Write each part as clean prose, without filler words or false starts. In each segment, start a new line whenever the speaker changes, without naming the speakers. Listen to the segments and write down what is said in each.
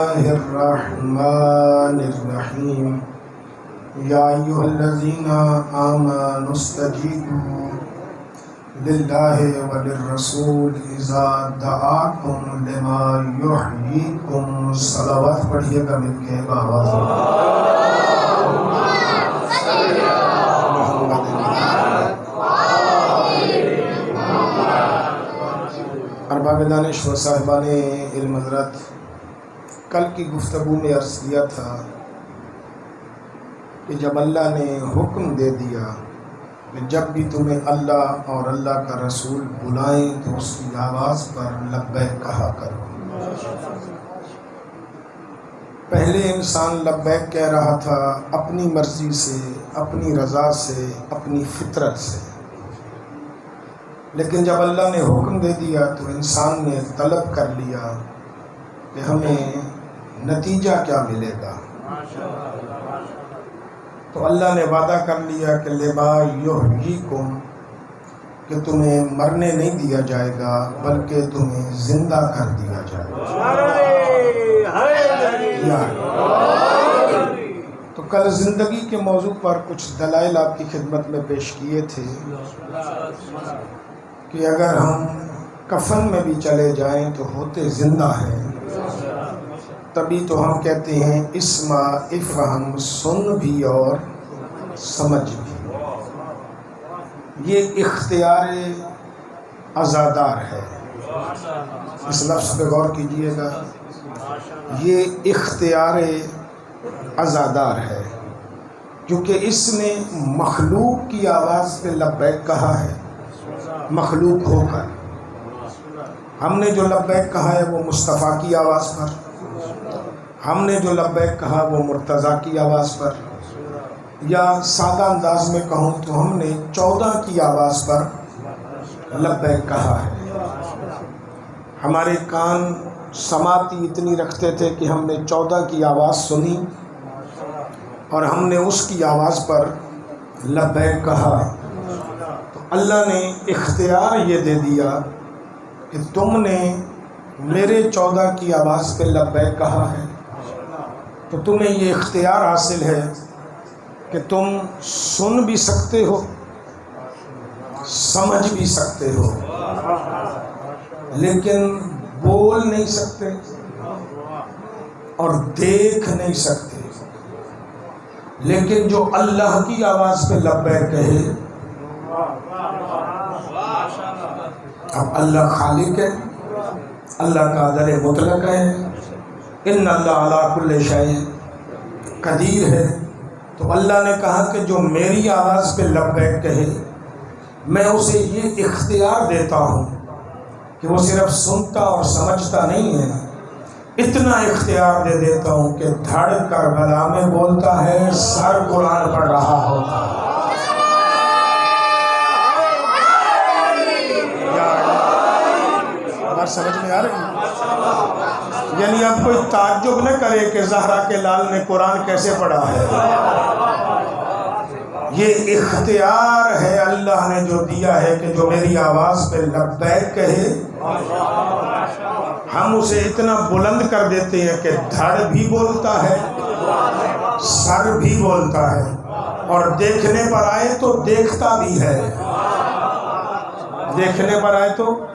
बिस्मिल्लाहिर्रहमानिर्रहीम या अय्युहल्लज़ीना आमनुस्तजीबू लिल्लाहि व लिर्रसूल इज़ा दआकुम लिमा युहयीकुम। सलावत पढ़िएगा मिलके आवाज़ अरबाबिदानिश व साहिबाने इल्म हज़रत, कल की गुफ्तगू में अर्ज़ किया था कि जब अल्लाह ने हुक्म दे दिया कि जब भी तुम्हें अल्लाह और अल्लाह का रसूल बुलाएं तो उसकी आवाज़ पर लब्बैक कहा करो। पहले इंसान लब्बैक कह रहा था अपनी मर्ज़ी से, अपनी रज़ा से, अपनी फितरत से, लेकिन जब अल्लाह ने हुक्म दे दिया तो इंसान ने तलब कर लिया कि हमें नतीजा क्या मिलेगा। तो अल्लाह ने वादा कर लिया कि लिमा युहयीकुम, कि तुम्हें मरने नहीं दिया जाएगा बल्कि तुम्हें जिंदा कर दिया जाएगा। तो कल ज़िंदगी के मौजू पर कुछ दलाइल आपकी खिदमत में पेश किए थे कि अगर हम कफन में भी चले जाएं तो होते ज़िंदा हैं। तभी तो हम कहते हैं इस्मा इफ़हम, सुन भी और समझ भी। ये इख्तियार आज़ादार है, इस लफ्ज़ पे गौर कीजिएगा। ये इख्तियार आज़ादार है क्योंकि इसने मखलूक की आवाज़ पे लब्बैक कहा है। मखलूक होकर हमने जो लब्बैक कहा है वो मुस्तफ़ा की आवाज़ पर, हमने जो लब्बैक कहा वो मुर्तज़ा की आवाज़ पर, या सादा अंदाज में कहूँ तो हमने 14 की आवाज़ पर लब्बैक कहा है। हमारे कान समाती इतनी रखते थे कि हमने 14 की आवाज़ सुनी और हमने उसकी आवाज़ पर लब्बैक कहा। तो अल्लाह ने इख्तियार ये दे दिया कि तुमने मेरे 14 की आवाज़ पे लब्बैक कहा है, तो तुम्हें ये इख्तियार हासिल है कि तुम सुन भी सकते हो, समझ भी सकते हो, लेकिन बोल नहीं सकते और देख नहीं सकते। लेकिन जो अल्लाह की आवाज़ पे लब्बैक कहे, अब अल्लाह खालिक है, अल्लाह का दर मुतलक है, इन्ना अल्लाह अला कुल्ली शैइन कदीर है। तो अल्लाह ने कहा कि जो मेरी आवाज़ पे लब्बैक कहे, मैं उसे ये इख्तियार देता हूँ कि वो सिर्फ सुनता और समझता नहीं है, इतना इख्तियार दे देता हूँ कि धड़ करबला में बोलता है, सर कुरान पढ़ रहा होता है। बात समझ में आ रही है? यानी अब कोई ताज्जुब न करे कि ज़हरा के लाल ने कुरान कैसे पढ़ा है। ये इख्तियार है अल्लाह ने जो दिया है कि जो मेरी आवाज़ पे लब्बैक कहे, हम उसे इतना बुलंद कर देते हैं कि धड़ भी बोलता है, सर भी बोलता है, और देखने पर आए तो देखता भी है। देखने पर आए तो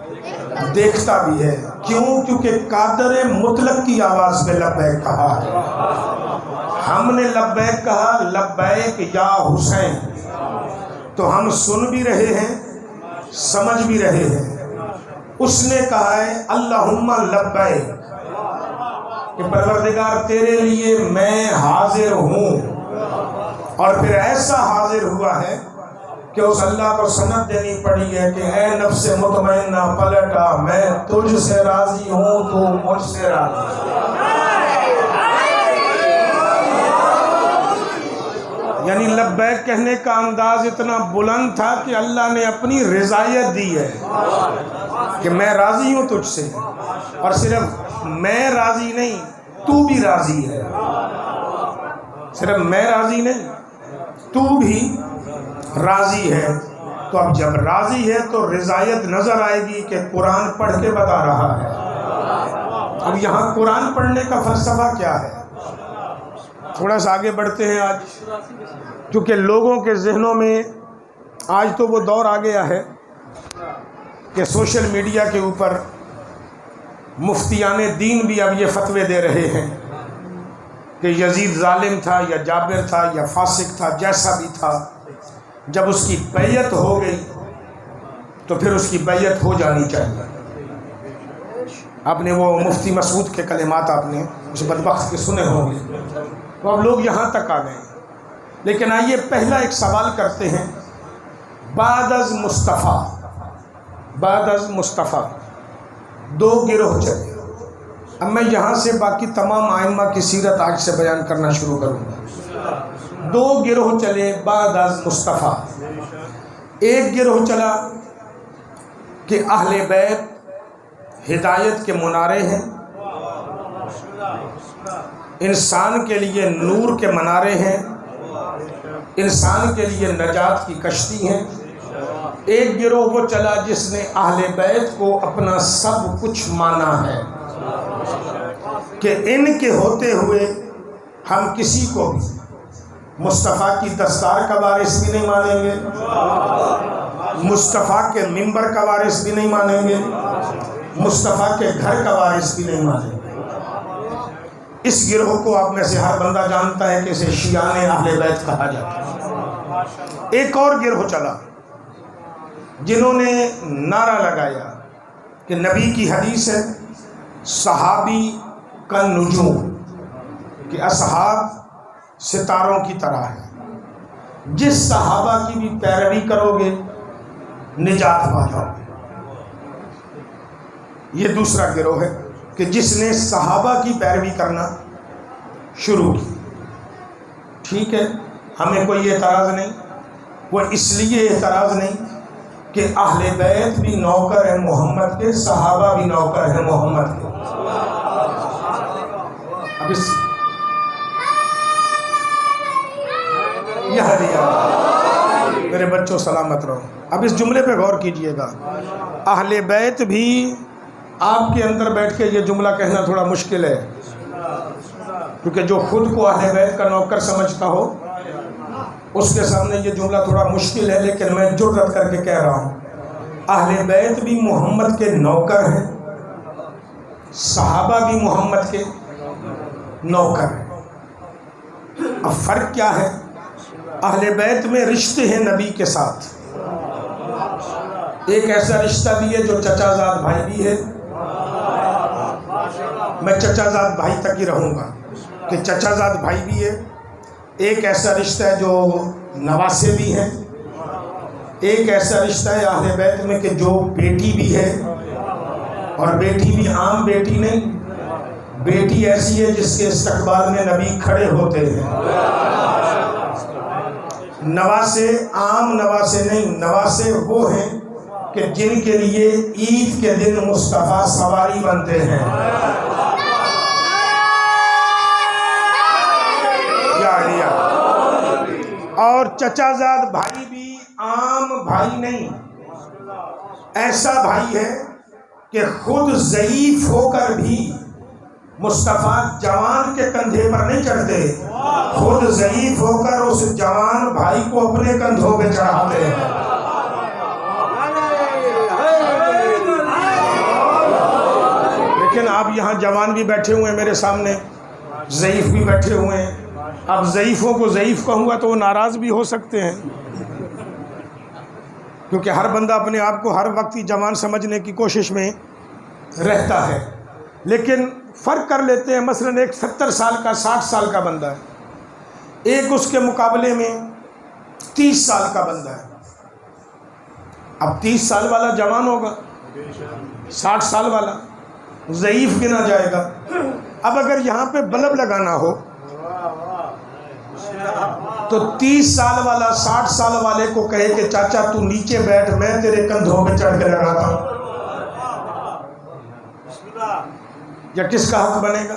देखता भी है। क्यों? क्योंकि कादर मुतलक की आवाज़ में लब्बैक कहा है। हमने लब्बैक कहा, लब्बैक या हुसैन, तो हम सुन भी रहे हैं, समझ भी रहे हैं। उसने कहा है अल्लाहुम्मा लब्बैक, कि परवरदिगार तेरे लिए मैं हाजिर हूँ। और फिर ऐसा हाजिर हुआ है कि उस अल्लाह को सनद देनी पड़ी है कि ऐ नफ्से मुतमइन्ना पलटा, मैं तुझसे राजी हूँ, तू मुझसे राजी। यानी लब्बैक कहने का अंदाज इतना बुलंद था कि अल्लाह ने अपनी रिजायत दी है कि मैं राजी हूँ तुझसे, और सिर्फ मैं राजी नहीं, तू भी राजी है। सिर्फ मैं राजी नहीं, तू भी राजी है। तो अब जब राजी है तो रिजायत नजर आएगी कि कुरान पढ़ के बता रहा है। अब यहाँ कुरान पढ़ने का फलसफा क्या है? थोड़ा सा आगे बढ़ते हैं आज, क्योंकि लोगों के जहनों में आज तो वो दौर आ गया है कि सोशल मीडिया के ऊपर मुफ्तियाने दीन भी अब ये फतवे दे रहे हैं कि यजीद जालिम था या जाबिर था या फासिक था, जैसा भी था, जब उसकी बैयत हो गई तो फिर उसकी बैयत हो जानी चाहिए। आपने वो मुफ्ती मसूद के कलिमात आपने उस बदबख्त के सुने होंगे, तो अब लोग यहाँ तक आ गए। लेकिन आइए पहला एक सवाल करते हैं, बाद अज़ मुस्तफ़ा दो गिरोह चले। अब मैं यहाँ से बाकी तमाम आइम्मा की सीरत आज से बयान करना शुरू करूँगा। दो गिरोह चले बाद अज़ मुस्तफ़ा। एक गिरोह चला कि अहले बैत हिदायत के मुनारे हैं, इंसान के लिए नूर के मनारे हैं, इंसान के लिए नजात की कश्ती हैं। एक गिरोह वो चला जिसने अहले बैत को अपना सब कुछ माना है कि इनके होते हुए हम किसी को भी मुस्तफ़ा की दस्तार का वारिस भी नहीं मानेंगे, मुस्तफ़ा के मिंबर का वारिस भी नहीं मानेंगे, मुस्तफ़ा के घर का वारिस भी नहीं मानेंगे। इस गिरोह को आप में से हर बंदा जानता है कि इसे शियाने अहले बैत कहा जाता है। एक और गिरोह चला जिन्होंने नारा लगाया कि नबी की हदीस है, सहाबी का नुजूम, कि असहाब सितारों की तरह है, जिस सहाबा की भी पैरवी करोगे निजात पा जाओगे। ये दूसरा गिरोह है कि जिसने सहाबा की पैरवी करना शुरू की। ठीक है, हमें कोई एतराज़ नहीं, वो इसलिए एतराज़ नहीं कि अहले बैत भी नौकर है मोहम्मद के, सहाबा भी नौकर है मोहम्मद के। अब इस मेरे बच्चों सलामत रहो। अब इस जुमले पे गौर कीजिएगा, अहले बैत भी, आपके अंदर बैठ के ये जुमला कहना थोड़ा मुश्किल है, क्योंकि जो खुद को अहले बैत का नौकर समझता हो उसके सामने ये जुमला थोड़ा मुश्किल है, लेकिन मैं जुर्रत करके कह रहा हूँ, अहले बैत भी मोहम्मद के नौकर हैं, सहाबा भी मोहम्मद के नौकर हैं। अब फ़र्क क्या है? अहले बैत में रिश्ते हैं नबी के साथ, एक ऐसा रिश्ता भी है जो चचाजाद भाई भी है, मैं चचाजाद भाई तक ही रहूँगा कि चचाजाद भाई भी है। एक ऐसा रिश्ता है जो नवासे भी हैं, एक ऐसा रिश्ता है अहले बैत में कि जो बेटी भी है, और बेटी भी आम बेटी नहीं, बेटी ऐसी है जिसके इस्तकबाल में नबी खड़े होते हैं। नवासे आम नवासे नहीं, नवासे वो हैं कि जिनके लिए ईद के दिन मुस्तफ़ा सवारी बनते हैं। और चचाजाद भाई भी आम भाई नहीं, ऐसा भाई है कि खुद ज़ईफ होकर भी मुस्तफ़ा जवान के कंधे पर नहीं चढ़ते, खुद ज़ईफ होकर उस जवान भाई को अपने कंधों पे चढ़ाते हैं। लेकिन आप यहाँ जवान भी बैठे हुए हैं मेरे सामने, ज़ईफ भी बैठे हुए हैं। अब ज़ईफ़ों को ज़ईफ़ कहूँगा तो वो नाराज़ भी हो सकते हैं, क्योंकि हर बंदा अपने आप को हर वक्त ही जवान समझने की कोशिश में रहता है। लेकिन फ़र्क कर लेते हैं, मसलन एक 70 साल का 60 साल का बंदा है, एक उसके मुकाबले में 30 साल का बंदा है। अब 30 साल वाला जवान होगा, 60 साल वाला ज़ईफ़ गिना जाएगा। अब अगर यहाँ पे बल्ब लगाना हो तो 30 साल वाला 60 साल वाले को कहे कि चाचा तू नीचे बैठ, मैं तेरे कंधों पे चढ़ के लगाता हूं, या किसका हक बनेगा?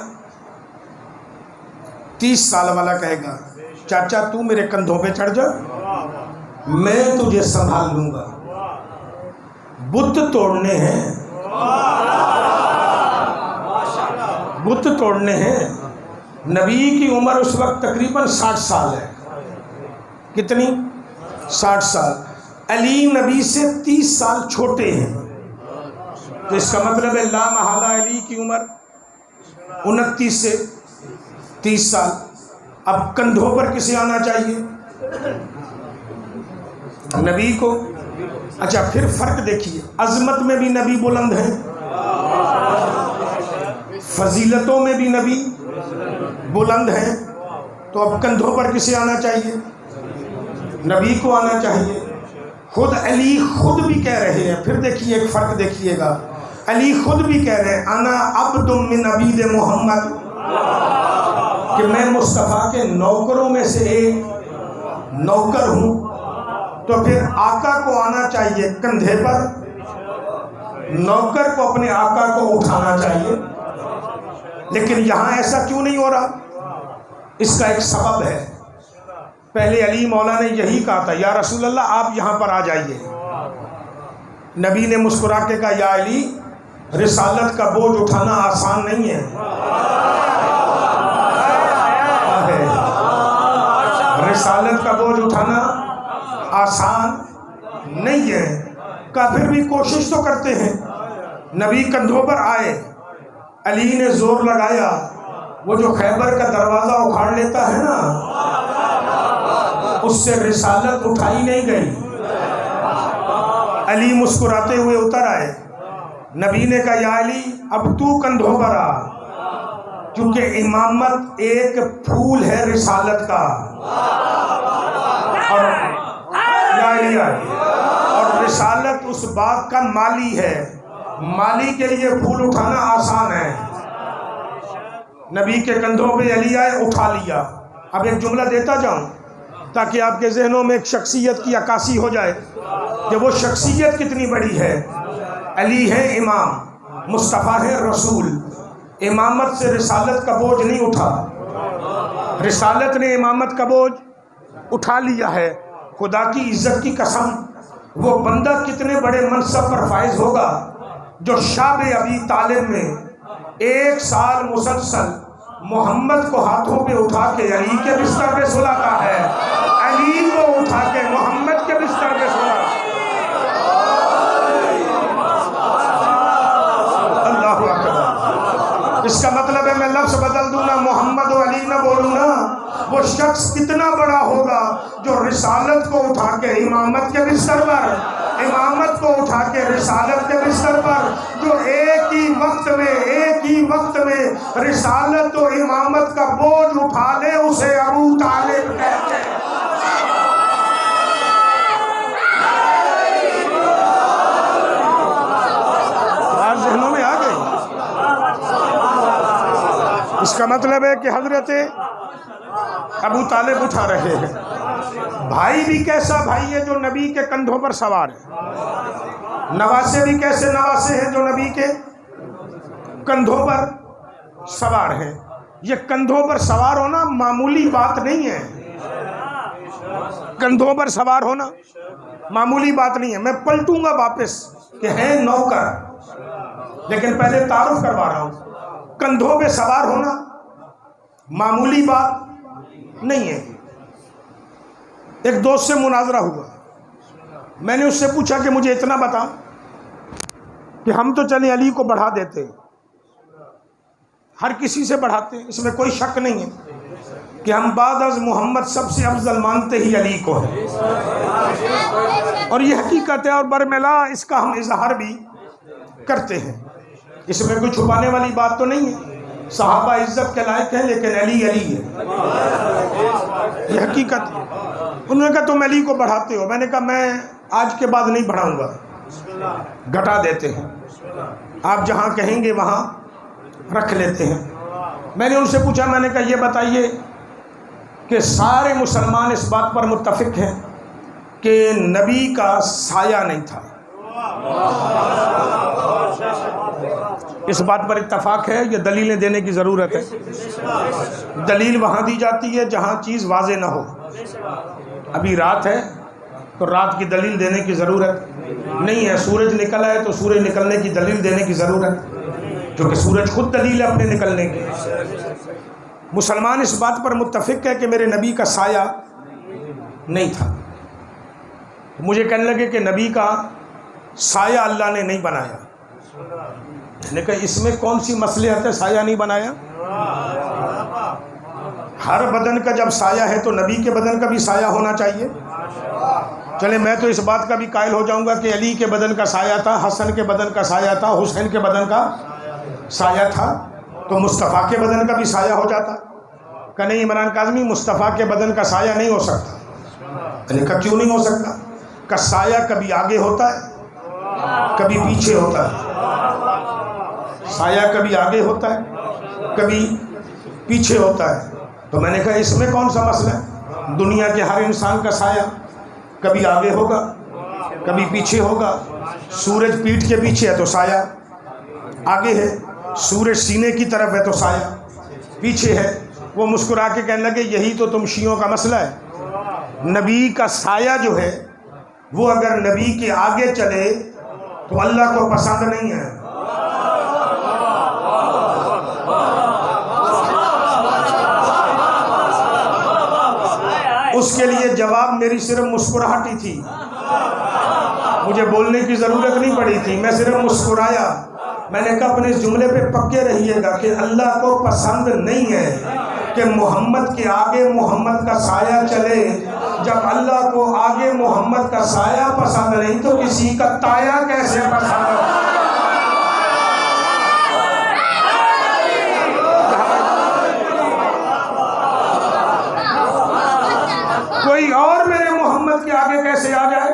30 साल वाला कहेगा चाचा तू मेरे कंधों पे चढ़ जा, मैं तुझे संभाल लूंगा। बुत तोड़ने हैं, बुत तोड़ने हैं। नबी की उम्र उस वक्त तकरीबन 60 साल है। कितनी? 60 साल। अली नबी से 30 साल छोटे हैं, तो इसका मतलब है ला महला अली की उम्र 29 से 30 साल। अब कंधों पर किसे आना चाहिए? नबी को। अच्छा, फिर फर्क देखिए, अजमत में भी नबी बुलंद है, फजीलतों में भी नबी बुलंद है, तो अब कंधों पर किसे आना चाहिए? नबी को आना चाहिए। खुद अली खुद भी कह रहे हैं, फिर देखिए एक फ़र्क देखिएगा, अली खुद भी कह रहे हैं अना अब्दुम मिन अबीद मोहम्मद, कि मैं मुस्तफ़ा के नौकरों में से एक नौकर हूँ। तो फिर आका को आना चाहिए कंधे पर, नौकर को अपने आका को उठाना चाहिए। लेकिन यहाँ ऐसा क्यों नहीं हो रहा? इसका एक सबब है। पहले अली मौला ने यही कहा था, या रसूल अल्लाह आप यहाँ पर आ जाइए। नबी ने मुस्कुरा के कहा, या अली रिसालत का बोझ उठाना आसान नहीं है। रिसालत का बोझ उठाना आसान नहीं है। का फिर भी कोशिश तो करते हैं। नबी कंधों पर आए, अली ने जोर लगाया, वो जो खैबर का दरवाज़ा उखाड़ लेता है ना, उससे रिसालत उठाई नहीं गई। अली मुस्कुराते हुए उतर आए। नबी ने कहा, या अली अब तू कंधों पर आ, क्योंकि इमामत एक फूल है रिसालत का। और या अली और रिसालत उस बाग का माली है, माली के लिए फूल उठाना आसान है। नबी के कंधों पे अली आए, उठा लिया। अब एक जुमला देता जाऊं ताकि आपके जहनों में एक शख्सियत की अक्कासी हो जाए कि वो शख्सियत कितनी बड़ी है। अली है इमाम, मुस्तफ़ा है रसूल। इमामत से रिसालत का बोझ नहीं उठा, रिसालत ने इमामत का बोझ उठा लिया है। खुदा की इज्जत की कसम, वो बंदा कितने बड़े मनसब पर फायज होगा जो शाब अबी तालिब में 1 साल मुसलसल मोहम्मद को हाथों पे उठा के अली के बिस्तर पे सुलाता है, अली को उठा के मोहम्मद के बिस्तर पे सुलाता है। अल्लाहु अकबर। इसका मतलब है मैं लफ्ज़ बदल दूँ ना, मोहम्मद और अली ना बोलूँ ना, वो शख्स कितना बड़ा होगा जो रिसालत को उठा के इमामत के बिस्तर पर, इमामत को उठा के रिसालत के बिस्तर पर, जो एक ही वक्त में रिसालत और इमामत का बोझ उठा ले, उसे अबू तालिब कहते हैं। बात ज़हनों में आ गई। इसका मतलब है कि हजरत अबू तालिब उठा रहे हैं। भाई भी कैसा भाई है जो नबी के कंधों पर सवार है। नवासे भी कैसे नवासे हैं जो नबी के कंधों पर सवार हैं। ये कंधों पर सवार होना मामूली बात नहीं है। कंधों पर सवार होना मामूली बात नहीं है। मैं पलटूंगा वापस कि है नौकर, लेकिन पहले तारुफ करवा रहा हूँ। कंधों पे सवार होना मामूली बात नहीं है। एक दोस्त से मुनाजरा हुआ, मैंने उससे पूछा कि मुझे इतना बता कि हम तो चले अली को बढ़ा देते, हर किसी से बढ़ाते हैं, इसमें कोई शक नहीं है कि हम बाद अज़ मोहम्मद सबसे अफजल मानते ही अली को है, और ये हकीकत है। और बरमिला इसका हम इजहार भी करते हैं, इसमें कोई छुपाने वाली बात तो नहीं है। सहाबा इज्जत के लायक हैं, लेकिन अली अली है, ये हकीकत है। उन्होंने कहा तुम अली को बढ़ाते हो। मैंने कहा मैं आज के बाद नहीं बढ़ाऊंगा, घटा देते हैं, आप जहाँ कहेंगे वहाँ रख लेते हैं। मैंने उनसे पूछा, मैंने कहा ये बताइए कि सारे मुसलमान इस बात पर मुत्तफिक हैं कि नबी का साया नहीं था, इस बात पर इत्तफाक है, ये दलीलें देने की ज़रूरत है। दलील वहाँ दी जाती है जहाँ चीज़ वाज़े ना हो। अभी रात है तो रात की दलील देने की ज़रूरत नहीं है, सूरज निकला है तो सूरज निकलने की दलील देने की ज़रूरत जो कि सूरज खुद दलील है अपने निकलने की। मुसलमान इस बात पर मुत्तफिक है कि मेरे नबी का साया नहीं था। मुझे कहने लगे कि नबी का साया अल्लाह ने नहीं बनाया। मैंने कहा इसमें कौन सी मसलियत है, साया नहीं बनाया? हर बदन का जब साया है तो नबी के बदन का भी साया होना चाहिए। चले मैं तो इस बात का भी कायल हो जाऊंगा कि अली के बदन का साया था, हसन के बदन का साया था, हुसैन के बदन का साया था, तो मुस्तफ़ा के बदन का भी साया हो जाता। का नहीं इमरान काज़मी, मुस्तफ़ा के बदन का साया नहीं हो सकता। मैंने कहा क्यों नहीं हो सकता? का साया कभी आगे होता है, कभी पीछे होता है। साया कभी आगे होता है, कभी पीछे होता है। तो मैंने कहा इसमें कौन सा मसला है? दुनिया के हर इंसान का साया कभी आगे होगा, कभी पीछे होगा। सूरज पीठ के पीछे है तो साया आगे है, सूरज सीने की तरफ है तो साया पीछे है। वो मुस्कुरा के कहने लगे यही तो तुम शियों का मसला है। नबी का साया जो है वो अगर नबी के आगे चले तो अल्लाह को पसंद नहीं है। उसके लिए जवाब मेरी सिर्फ मुस्कुराहट ही थी, मुझे बोलने की ज़रूरत नहीं पड़ी थी, मैं सिर्फ मुस्कुराया। मैंने कहा अपने इस जुमले पे पक्के रहिएगा कि अल्लाह को पसंद नहीं है कि मोहम्मद के आगे मोहम्मद का साया चले। जब अल्लाह को आगे मोहम्मद का साया पसंद नहीं तो किसी का ताया कैसे पसंद? कोई और मेरे मोहम्मद के आगे कैसे आ जाए?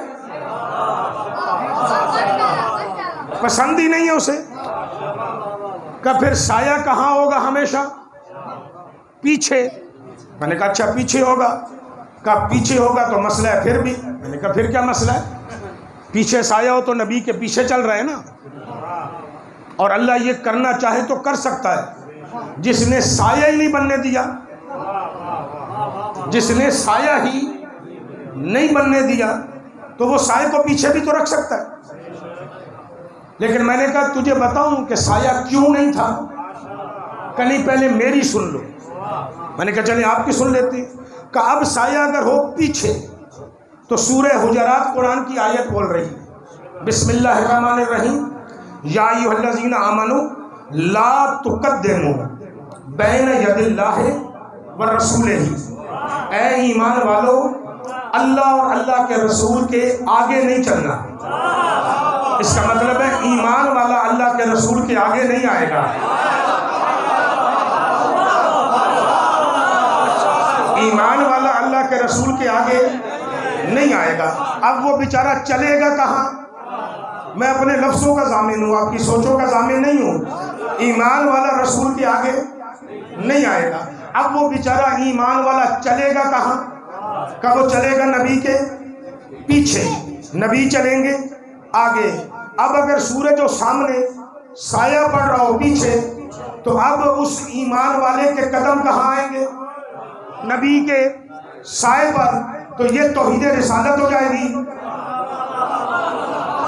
पसंद ही नहीं है उसे। का फिर साया कहाँ होगा? हमेशा पीछे। मैंने कहा अच्छा पीछे होगा। का पीछे होगा तो मसला है फिर भी। मैंने कहा फिर क्या मसला है? पीछे साया हो तो नबी के पीछे चल रहे हैं ना, और अल्लाह ये करना चाहे तो कर सकता है। जिसने साया ही नहीं बनने दिया, जिसने साया ही नहीं बनने दिया, तो वो साये को पीछे भी तो रख सकता है। लेकिन मैंने कहा तुझे बताऊं कि साया क्यों नहीं था? कहीं पहले मेरी सुन लो। मैंने कहा चलिए आपकी सुन लेते। कि अब साया अगर हो पीछे तो सूरह हुजरात कुरान की आयत बोल रही है, बिस्मिल्लाहिर्रहमानिर्रहीम, या अय्युहल्लज़ीना आमनू ला तुक़द्दिमू बैन यदिल्लाहि व रसूलिही। ऐ ईमान वालो, अल्लाह और अल्लाह के रसूल के आगे नहीं चलना। इसका मतलब है ईमान वाला अल्लाह के रसूल के आगे नहीं आएगा। ईमान वाला अल्लाह के रसूल के आगे नहीं आएगा। अब वो बेचारा चलेगा कहाँ? मैं अपने लफ्ज़ों का ज़ामिन हूँ, आपकी सोचों का ज़ामिन नहीं हूँ। ईमान वाला रसूल के आगे नहीं आएगा। अब वो बेचारा ईमान वाला चलेगा कहाँ? कब वो चलेगा? नबी के पीछे। नबी चलेंगे आगे। अब अगर सूरज जो सामने साया पड़ रहा हो पीछे, तो अब उस ईमान वाले के कदम कहाँ आएंगे? नबी के साए पर। तो ये तौहीद रिसालत हो जाएगी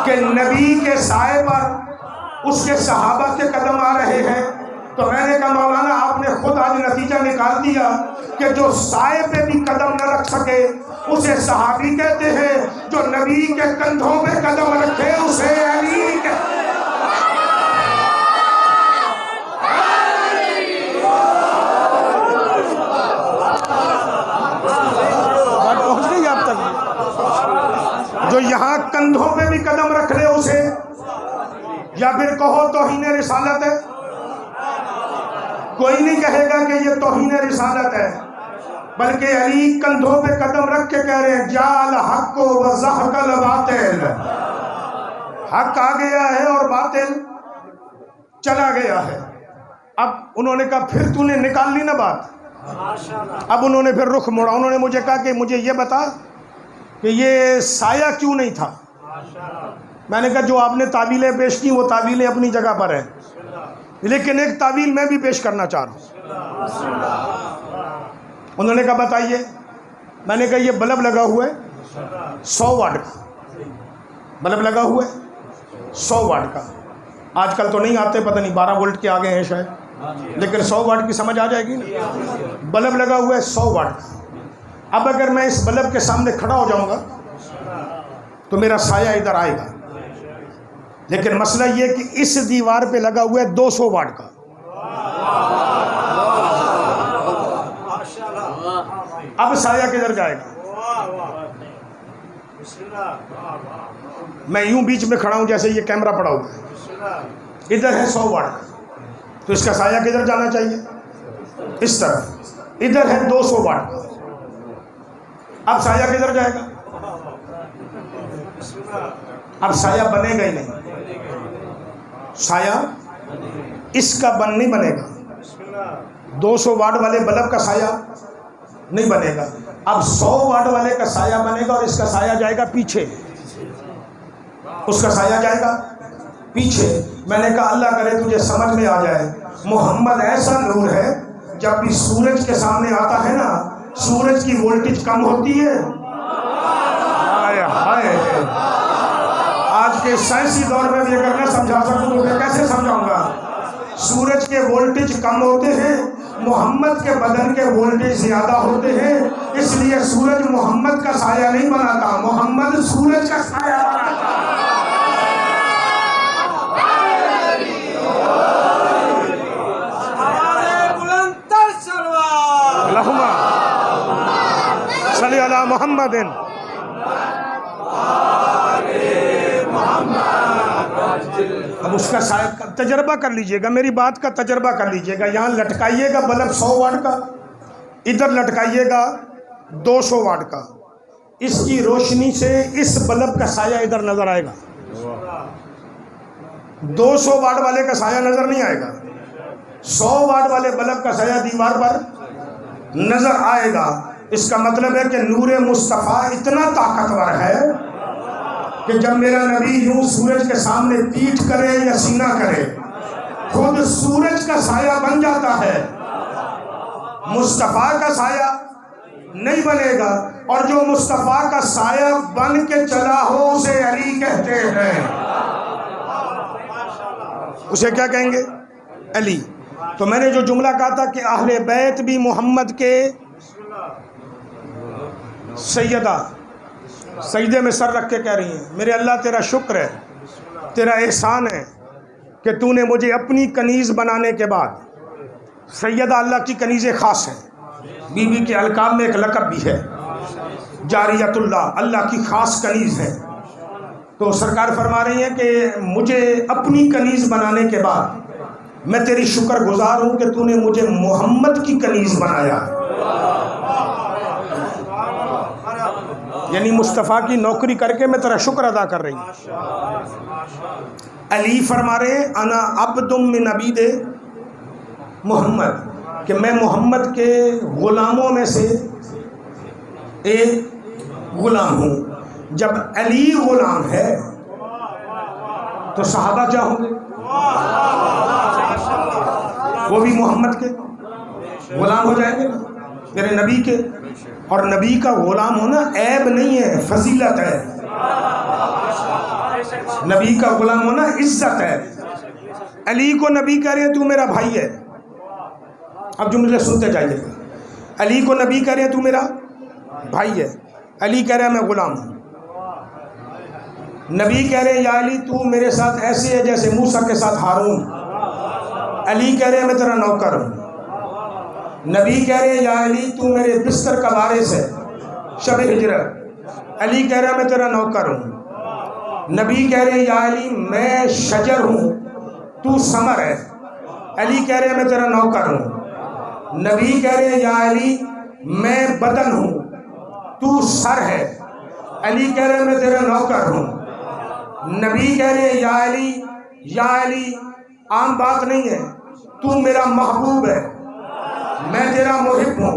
कि नबी के साए पर उसके सहाबा के कदम आ रहे हैं। तो मैंने कहा मौलाना आपने खुद आज नतीजा निकाल दिया कि जो साए पे भी कदम न रख सके उसे सहाबी कहते हैं, जो नबी के कंधों पे कदम रखे उसे अली कहते हैं। जो यहाँ कंधों पे भी कदम रख ले उसे, या फिर कहो तौहीन रिसालत है। कोई नहीं कहेगा कि ये तौहीन रिसालत है, बल्कि अली कंधों पे कदम रख के कह रहे हैं जाल हक व ज़हकल बातिल। हक आ गया है और बातिल चला गया है। अब उन्होंने कहा फिर तूने निकाल ली ना बात। अब उन्होंने फिर रुख मोड़ा। उन्होंने मुझे कहा कि मुझे ये बता कि ये साया क्यों नहीं था। मैंने कहा जो आपने तावीलें पेश की वो तावीलें अपनी जगह पर है, लेकिन एक तावील मैं भी पेश करना चाह रहा हूँ। उन्होंने कहा बताइए। मैंने कहा ये बल्ब लगा हुआ है 100 वाट का, बल्ब लगा हुआ है 100 वाट का। आजकल तो नहीं आते, पता नहीं 12 वोल्ट के आ गए हैं शायद, लेकिन 100 वाट की समझ आ जाएगी ना। बल्ब लगा हुआ है 100 वाट का। अब अगर मैं इस बल्ब के सामने खड़ा हो जाऊंगा तो मेरा साया इधर आएगा, लेकिन मसला ये कि इस दीवार पे लगा हुआ है 200 वाट का। अब साया किधर जाएगा? मैं यूं बीच में खड़ा हूं जैसे ये कैमरा पड़ा हुआ है, इधर है 100 वाट, तो इसका साया किधर जाना चाहिए? इस तरफ। इधर है 200 वाट, अब साया किधर जाएगा? अब साया बनेगा ही नहीं, साया इसका नहीं बनेगा। 200 वाट वाले बल्ब का साया नहीं बनेगा। अब 100 वाट वाले का साया बनेगा और इसका साया जाएगा पीछे, उसका साया जाएगा पीछे। मैंने कहा अल्लाह करे तुझे समझ में आ जाए, मोहम्मद ऐसा नूर है, जब भी सूरज के सामने आता है ना, सूरज की वोल्टेज कम होती है। हाय हाय, आज के साइंसी दौर में भी अगर मैं समझा सकूं तो मैं कैसे समझाऊंगा? सूरज के वोल्टेज कम होते हैं, मोहम्मद के बदन के वोल्टेज ज्यादा होते हैं, इसलिए सूरज मोहम्मद का साया नहीं बनाता, मोहम्मद सूरज का साया बनाता। सल्ली अला मुहम्मदिन। अब उसका शायद तजर्बा कर लीजिएगा, मेरी बात का तजर्बा कर लीजिएगा। यहाँ लटकाइएगा बल्ब 100 वाट का, इधर लटकाइएगा 200 वाट का, इसकी रोशनी से इस बल्ब का साया इधर नजर आएगा, 200 वाट वाले का साया नजर नहीं आएगा। 100 वाट वाले बल्ब का साया दीवार पर नजर आएगा। इसका मतलब है कि नूरे मुस्तफ़ा इतना ताकतवर है कि जब मेरा नबी यूं सूरज के सामने पीठ करे या सीना करे, खुद सूरज का साया बन जाता है, मुस्तफ़ा का साया नहीं बनेगा। और जो मुस्तफ़ा का साया बन के चला हो उसे अली कहते हैं। उसे क्या कहेंगे? अली। तो मैंने जो जुमला कहा था कि अहले बैत भी मोहम्मद के सैयदा सजदे में सर रख के कह रही हैं, मेरे अल्लाह तेरा शुक्र है, तेरा एहसान है कि तूने मुझे अपनी कनीज़ बनाने के बाद, सैयदा अल्लाह की कनीज़ ख़ास है, बीबी के अलकाब में एक लक़ब भी है, जारियतुल्लाह, अल्लाह की ख़ास कनीज़ है। तो सरकार फरमा रही है कि मुझे अपनी कनीज़ बनाने के बाद मैं तेरी शुक्रगुजार हूँ कि तूने मुझे मोहम्मद की कनीज़ बनाया, यानी मुस्तफ़ा की नौकरी करके मैं तेरा शुक्र अदा कर रही हूँ। अली फरमा रहे अना अब्दुम मिन अबीदे मोहम्मद, कि मैं मोहम्मद के ग़ुलामों में से एक ग़ुलाम हूँ। जब अली ग़ुलाम है तो सहाबा क्या होंगे? वो भी मोहम्मद के ग़ुलाम हो जाएंगे ना, मेरे नबी के। और नबी का ग़ुलाम होना ऐब नहीं है, फजीलत है। नबी का ग़ुलाम होना इज्जत है। अली को नबी कह रहे हैं तू मेरा भाई है। अब जो मुझे सुनते जाइएगा, अली को नबी कह रहे हैं तू मेरा भाई है, अली कह रहे हैं मैं ग़ुलाम हूँ। नबी कह रहे हैं या अली तू मेरे साथ ऐसे है जैसे मूसा के साथ हारून। अली कह रहे हैं मैं तेरा नौकर हूँ। नबी कह रहे हैं या अली तू मेरे बिस्तर का वारिस है शब हिजरत। अली कह रहा है मैं तेरा नौकर हूँ। नबी कह रहे हैं या अली मैं शजर हूँ तू समर है। अली कह रहे हैं मैं तेरा नौकर हूँ। नबी कह रहे हैं या अली मैं बदन हूँ तू सर है। अली कह रहे हैं मैं तेरा नौकर हूँ। नबी कह रहे हैं या अली आम बात नहीं है, तू मेरा महबूब है, मैं तेरा मुहिब हूँ।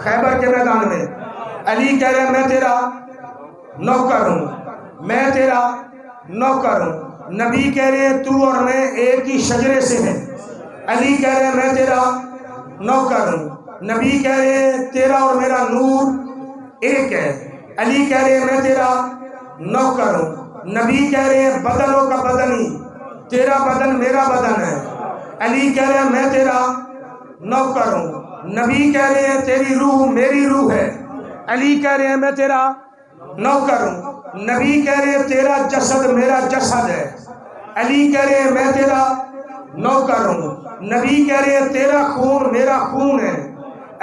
खैबर के मैदान में अली कह रहे हैं मैं तेरा नौकर हूँ, मैं तेरा नौकर हूँ। नबी कह रहे हैं तू और मैं एक ही शजरे से हैं। अली कह रहे हैं मैं तेरा नौकर हूँ। नबी कह रहे हैं तेरा और मेरा नूर एक है। अली कह रहे हैं मैं तेरा नौकर हूँ। नबी कह रहे हैं बदनों का बदनी, तेरा बदन मेरा बदन है। अली कह रहे हैं मैं तेरा नौकर हूँ। नबी कह रहे हैं तेरी रूह मेरी रूह है। अली कह रहे हैं मैं तेरा नौकर हूँ। नबी कह रहे हैं तेरा जसद मेरा जसद है। अली कह रहे हैं मैं तेरा नौकर हूँ। नबी कह रहे हैं तेरा खून मेरा खून है।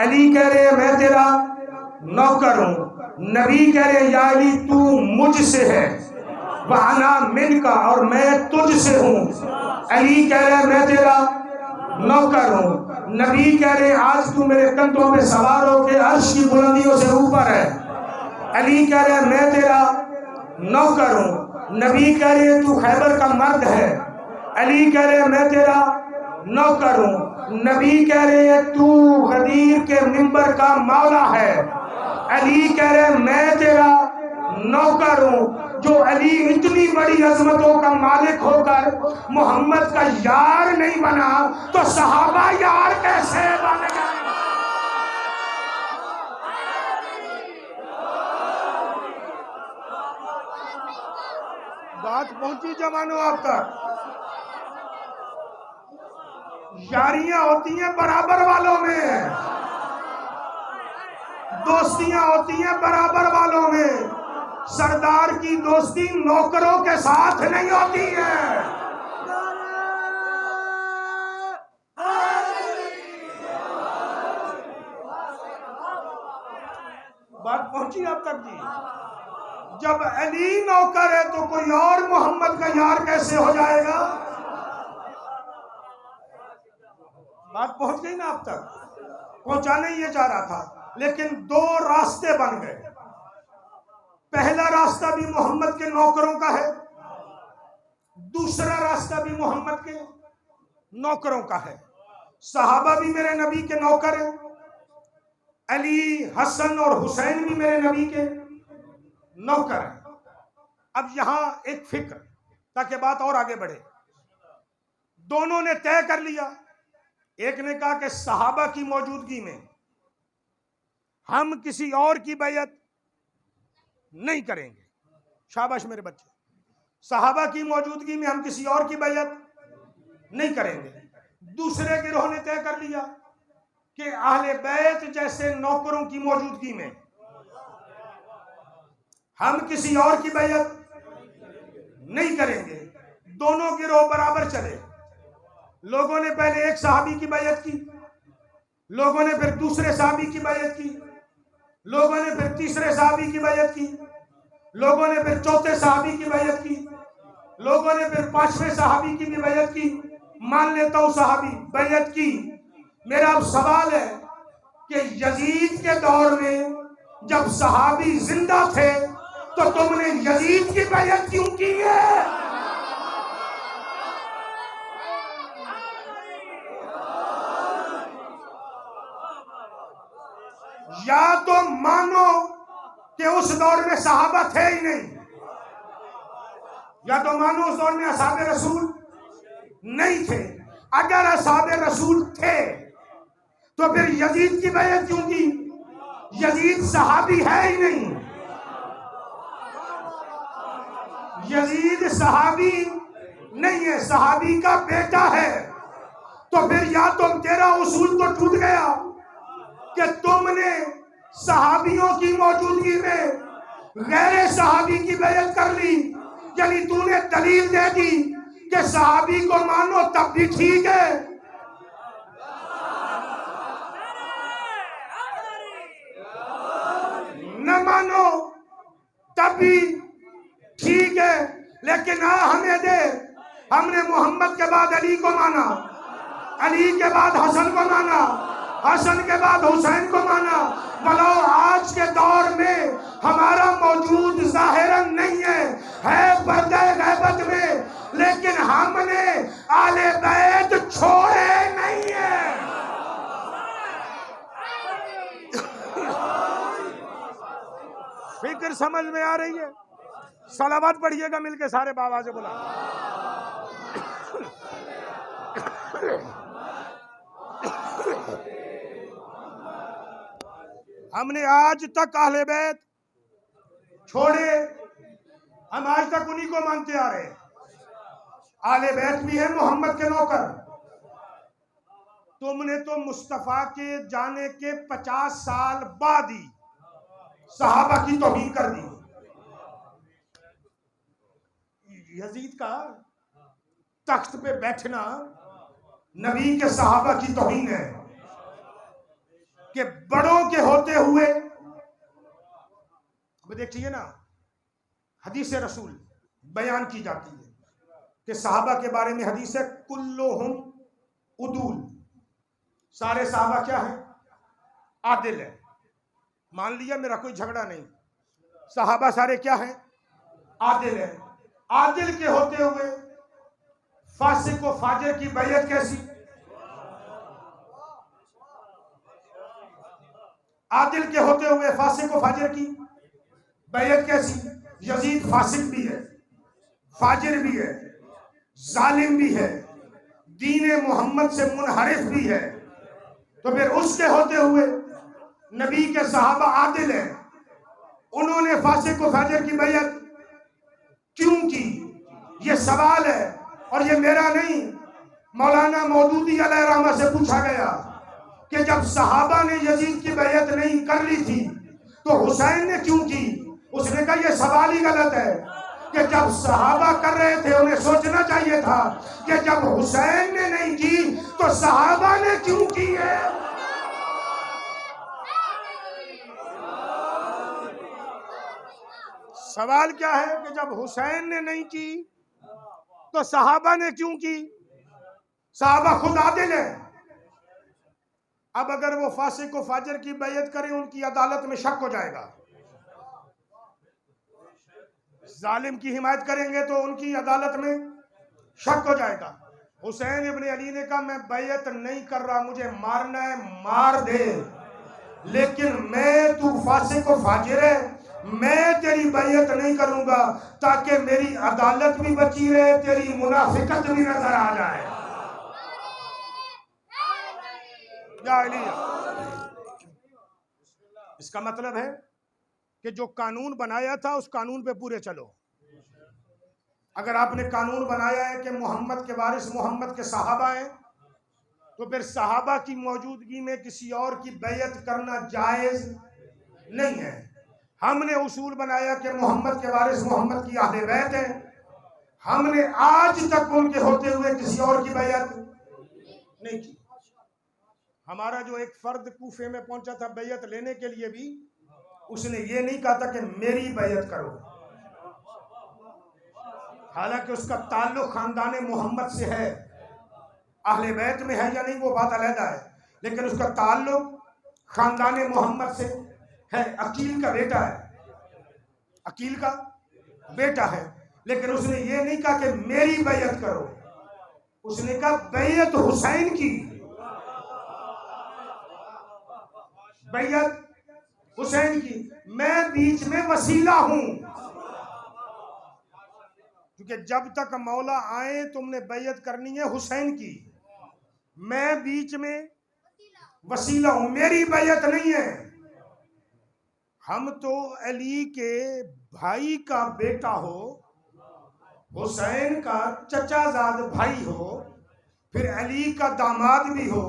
अली कह रहे हैं मैं तेरा नौकर हूँ। नबी कह रहे हैं या अली तू मुझसे है, वअना मिनका, और मैं तुझसे हूँ। अली कह रहे हैं मैं तेरा नौकर हूँ। नबी कह रहे हैं आज तू मेरे कंधों पे सवार होकर अर्श की बुलंदियों से ऊपर है। अली कह रहे हैं मैं तेरा नौकर हूँ। नबी कह रहे हैं तू खैबर का मर्द है। अली कह रहे हैं मैं तेरा नौकर हूँ। नबी कह रहे हैं तू गदीर के मिंबर का मौला है। अली कह रहे हैं मैं तेरा नौकर हूँ। जो अली इतनी बड़ी अजमतों का मालिक होकर मोहम्मद का यार नहीं बना तो सहाबा यार कैसे बन गए? बात पहुंची जवानों आप तक। यारियां होती हैं बराबर वालों में, दोस्तियां होती हैं बराबर वालों में। सरदार की दोस्ती नौकरों के साथ नहीं होती है। बात पहुंची अब तक जी। जब अली नौकर है तो कोई और मोहम्मद का यार कैसे हो जाएगा? बात पहुंच गई ना अब तक? पहुंचाने ये जा रहा था, लेकिन दो रास्ते बन गए। पहला रास्ता भी मोहम्मद के नौकरों का है, दूसरा रास्ता भी मोहम्मद के नौकरों का है। सहाबा भी मेरे नबी के नौकर हैं। अली, हसन और हुसैन भी मेरे नबी के नौकर हैं। अब यहां एक फिक्र, ताकि बात और आगे बढ़े। दोनों ने तय कर लिया। एक ने कहा कि सहाबा की मौजूदगी में हम किसी और की बैयत नहीं करेंगे। शाबाश मेरे बच्चे, सहाबा की मौजूदगी में हम किसी और की बैयत नहीं करेंगे। दूसरे गिरोह ने तय कर लिया कि अहले बैत जैसे नौकरों की मौजूदगी में हम किसी और की बैयत नहीं करेंगे। दोनों गिरोह बराबर चले। लोगों ने पहले एक सहाबी की बैयत की, लोगों ने फिर दूसरे सहाबी की बैयत की, लोगों ने फिर तीसरे सहाबी की बैयत की, लोगों ने फिर चौथे सहाबी की बैयत की, लोगों ने फिर पांचवें सहाबी की भी बैयत की। मान लेता हूं सहाबी बैयत की। मेरा अब सवाल है कि यजीद के दौर में जब सहाबी जिंदा थे तो तुमने यजीद की बैयत क्यों की है? या तो मानो कि उस दौर में सहाबा थे ही नहीं, या तो मानो उस दौर में असहाबे रसूल नहीं थे। अगर असहाबे रसूल थे तो फिर यजीद की बैयत क्यों की? यजीद सहाबी है ही नहीं। यजीद सहाबी नहीं है, सहाबी का बेटा है। तो फिर या तो तेरा उसूल तो टूट गया कि तुमने सहाबियों की मौजूदगी में गैर सहाबी की बैयत कर ली, यानी तूने दलील दे दी कि सहाबी को मानो तब भी ठीक है, न मानो तब भी ठीक है। लेकिन हमें दे, हमने मोहम्मद के बाद अली को माना, अली के बाद हसन को माना, हसन के बाद हुसैन को माना। बोलो आज के दौर में हमारा मौजूद जाहिरन नहीं है पर्दे गैबत में, लेकिन हमने आले बैत छोड़े नहीं है। फिक्र समझ में आ रही है? सलावत पढ़िएगा मिलके सारे बाबा से बोला। हमने आज तक अहले बैत छोड़े, हम आज तक उन्हीं को मानते आ रहे हैं। आले बैत भी है मोहम्मद के नौकर। तुमने तो मुस्तफा के जाने के 50 साल बाद ही सहाबा की तौहीन कर दी। यजीद का तख्त पे बैठना नबी के सहाबा की तौहीन है कि बड़ों के होते हुए। अब देखिए ना, हदीस रसूल बयान की जाती है कि सहाबा के बारे में हदीस है, कुल्लुहुम उदूल, सारे सहाबा क्या है? आदिल है। मान लिया मेरा कोई झगड़ा नहीं, सहाबा सारे क्या है? आदिल है। आदिल के होते हुए फासिक व फाजिर की बैयत कैसी? आदिल के होते हुए फासिक व फाजिर की बैयत कैसी? यजीद फासिक भी है, फाजिर भी है, जालिम भी है, दीन मोहम्मद से मुनहरिफ भी है, तो फिर उसके होते हुए नबी के सहाबा आदिल है, उन्होंने फासिक व फाजिर की बैयत क्यों की? ये सवाल है और ये मेरा नहीं, मौलाना मौदूदी अलैहिर्रहमा से पूछा गया कि जब सहाबा ने यजीद की बैयत नहीं कर ली थी तो हुसैन ने क्यों की? उसने कहा ये सवाल ही गलत है कि जब सहाबा कर रहे थे उन्हें सोचना चाहिए था कि जब हुसैन ने नहीं की तो सहाबा ने क्यों की है। सवाल क्या है कि जब हुसैन ने नहीं की तो सहाबा ने क्यों की? सहाबा खुद आदिल है। अब अगर वो फासिक को फाजिर की बैयत करें, उनकी अदालत में शक हो जाएगा। जालिम की हिमायत करेंगे तो उनकी अदालत में शक हो जाएगा। हुसैन इब्ने अली ने कहा मैं बैयत नहीं कर रहा, मुझे मारना है मार दे, लेकिन मैं तू फासिक को फाजिर है, मैं तेरी बैयत नहीं करूंगा ताकि मेरी अदालत भी बची रहे, तेरी मुनाफिकत भी नजर आ जाए। इसका मतलब है कि जो कानून बनाया था उस कानून पे पूरे चलो। अगर आपने कानून बनाया है कि मोहम्मद के वारिस मोहम्मद के सहाबा हैं, तो फिर सहाबा की मौजूदगी में किसी और की बैयत करना जायज नहीं है। हमने उसूल बनाया कि मोहम्मद के वारिस मोहम्मद की अहले बैत है, हमने आज तक उनके होते हुए किसी और की बैयत नहीं की। हमारा जो एक फर्द कूफे में पहुंचा था बैयत लेने के लिए भी, उसने ये नहीं कहा था कि मेरी बैयत करो, हालांकि उसका ताल्लुक खानदान मोहम्मद से है, अहले बैत में है या नहीं वो बात अलहदा है, लेकिन उसका ताल्लुक खानदान मोहम्मद से है। अकील का बेटा है, अकील का बेटा है, लेकिन उसने ये नहीं कहा कि मेरी बैयत करो, उसने कहा बैयत हुसैन की, बैयत हुसैन की, मैं बीच में वसीला हूं, क्योंकि जब तक मौला आए तुमने बैयत करनी है हुसैन की, मैं बीच में वसीला हूं, मेरी बैयत नहीं है। हम तो अली के भाई का बेटा हो, हुसैन का चचाजाद भाई हो, फिर अली का दामाद भी हो,